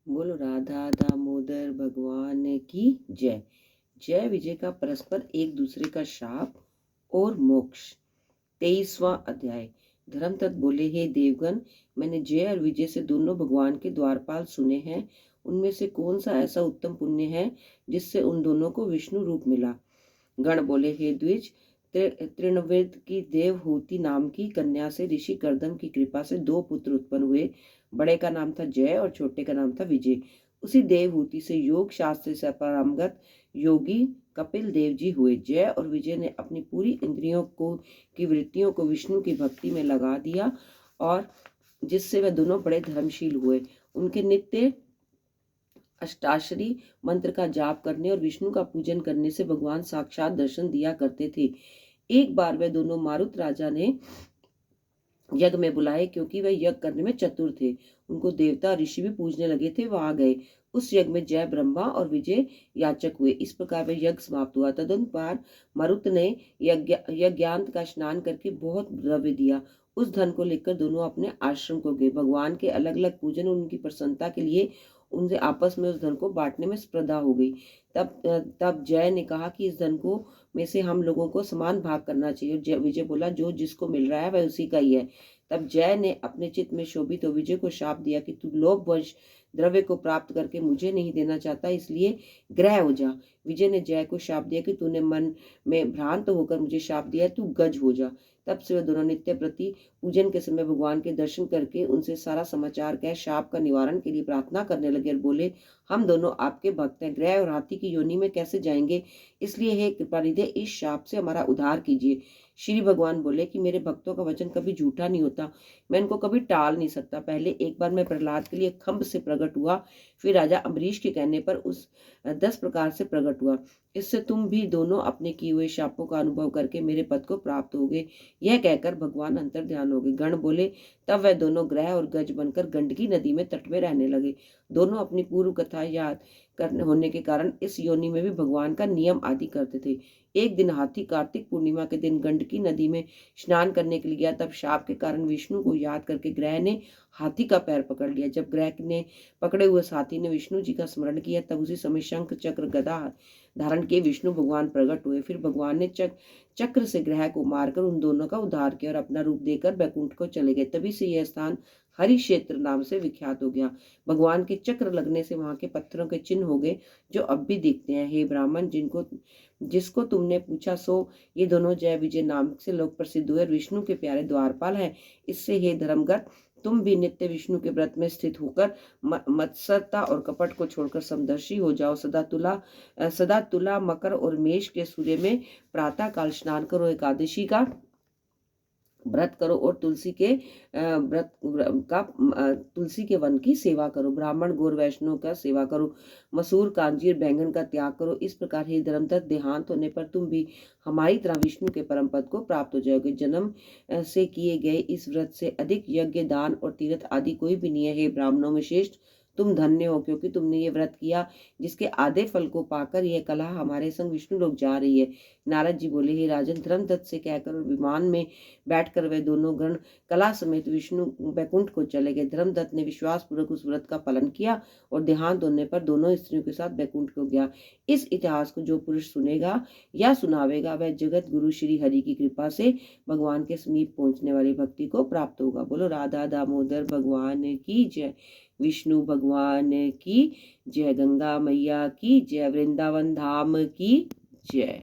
बोलो राधा दामोदर भगवान की जय। जय विजय का परस्पर एक दूसरे का शाप और मोक्ष। 23वां अध्याय। धर्मतत्त बोले, हे देवगण, मैंने जय और विजय से दोनों भगवान के द्वारपाल सुने हैं। उनमें से कौन सा ऐसा उत्तम पुण्य है जिससे उन दोनों को विष्णु रूप मिला। गण बोले, हे द्विज, तृणवेद की देवहूति नाम की कन्या से ऋषि कर्दम की कृपा से दो पुत्र उत्पन्न हुए। बड़े का नाम था जय और छोटे का नाम था विजय। उसी देवहूति से योग शास्त्र से पारंगत योगी कपिल देव जी हुए। जय और विजय ने अपनी पूरी इंद्रियों को की वृत्तियों को विष्णु की भक्ति में लगा दिया और जिससे वह दोनों बड़े धर्मशील हुए। उनके नित्य अष्टाक्षरी मंत्र का जाप करने और विष्णु का पूजन करने से भगवान साक्षात दर्शन दिया करते थे। एक बार वे दोनों मारुत राजा ने यज्ञ में बुलाए, क्योंकि वे यज्ञ करने में चतुर थे। उनको देवता ऋषि भी पूजने लगे थे। वह आ गए। उस यज्ञ में जय ब्रह्मा और विजय याचक हुए। इस प्रकार वे यज्ञ समाप्त हुआ। तदनुसार मरुत ने यज्ञांत का स्नान करके बहुत द्रव्य दिया। उस धन को लेकर दोनों अपने आश्रम को गए। भगवान के अलग अलग पूजन और उनकी प्रसन्नता के लिए उनसे आपस में उस धन को बांटने में स्पर्धा हो गई। तब जय ने कहा कि इस धन को में से हम लोगों को समान भाग करना चाहिए। विजय बोला, जो जिसको मिल रहा है वह उसी का ही है। तब जय ने अपने चित्त में शोभित तो विजय को शाप दिया कि तू लोभवश द्रव्य को प्राप्त करके मुझे नहीं देना चाहता, इसलिए ग्रह हो जा। विजय ने जय को शाप दिया कि तूने मन में भ्रांत होकर मुझे शाप दिया, तू गज हो जा। तब से वे दोनों नित्य प्रति पूजन के समय भगवान के दर्शन करके उनसे सारा समाचार कह शाप का निवारण के लिए प्रार्थना करने लगे और बोले, हम दोनों आपके भक्त हैं, ग्रह और हाथी की योनि में कैसे जाएंगे, इसलिए हे कृपानिधि इस शाप से हमारा उद्धार कीजिए। श्री भगवान बोले कि मेरे भक्तों का वचन कभी झूठा नहीं होता, मैं इनको कभी टाल नहीं सकता। पहले एक बार मैं प्रहलाद के लिए खंभ से प्रकट हुआ, फिर राजा अम्बरीश के कहने पर उस 10 प्रकार से प्रकट हुआ। इससे तुम भी दोनों अपने किए हुए शापों का अनुभव करके मेरे पद को प्राप्त होगे। यह कहकर भगवान अंतर ध्यान हो गए। गण बोले, तब वह दोनों ग्रह और गज बनकर गंडकी नदी में तट में रहने लगे। दोनों अपनी पूर्व कथा याद करने होने के कारण इस योनि में भी भगवान का नियम आदि करते थे। एक दिन हाथी कार्तिक पूर्णिमा के दिन गंडकी नदी में स्नान करने के लिए गया। तब शाप के कारण विष्णु को याद करके ग्रह ने हाथी का पैर पकड़ लिया। जब ग्रह ने पकड़े हुए हाथी ने विष्णु जी का स्मरण किया, तब उसी समय शंख चक्र गदा धारण किए विष्णु भगवान प्रकट हुए। फिर भगवान ने चक्र से ग्रह को मारकर उन दोनों का उद्धार किया और अपना रूप देकर बैकुंठ को चले गए। तभी से यह स्थान हरि क्षेत्र नाम से विख्यात हो गया। भगवान के चक्र लगने से वहां के पत्थरों के चिन्ह हो गए, जो अब भी दिखते हैं। हे ब्राह्मण, जिसको तुमने पूछा सो ये दोनों जय विजय नाम से लोग प्रसिद्ध हुए, विष्णु के प्यारे द्वारपाल हैं। इससे हे धर्मगत, तुम भी नित्य विष्णु के व्रत में स्थित होकर मत्सरता और कपट को छोड़कर समदर्शी हो जाओ। सदा तुला मकर और मेष के सूर्य में प्रातः काल स्नान करो, एकादशी का व्रत करो और तुलसी के वन की सेवा करो। ब्राह्मण गौर वैष्णव का सेवा करो। मसूर कांजीर बैंगन का त्याग करो। इस प्रकार हे धर्मदत्त, देहांत होने पर तुम भी हमारी तरह विष्णु के परम पद को प्राप्त हो जाओगे। जन्म से किए गए इस व्रत से अधिक यज्ञ दान और तीर्थ आदि कोई भी नहीं है। हे ब्राह्मणों में श्रेष्ठ, तुम धन्य हो, क्योंकि तुमने ये व्रत किया जिसके आधे फल को पाकर यह कला हमारे संग विष्णु लोग जा रही है। नारद जी बोले, हे राजन, धर्मदत्त से कहकर विमान में बैठकर वे दोनों गण कला समेत विष्णु बैकुंठ को चले गए। धर्मदत्त ने विश्वास पूर्वक उस व्रत का पालन किया और देहांत होने पर दोनों स्त्रियों के साथ बैकुंठ को गया। इस इतिहास को जो पुरुष सुनेगा या सुनावेगा, वह जगत गुरु श्री हरि की कृपा से भगवान के समीप पहुंचने वाली भक्ति को प्राप्त होगा। बोलो राधा दामोदर भगवान की जय। विष्णु भगवान की जय। गंगा मैया की जय। वृंदावन धाम की जय।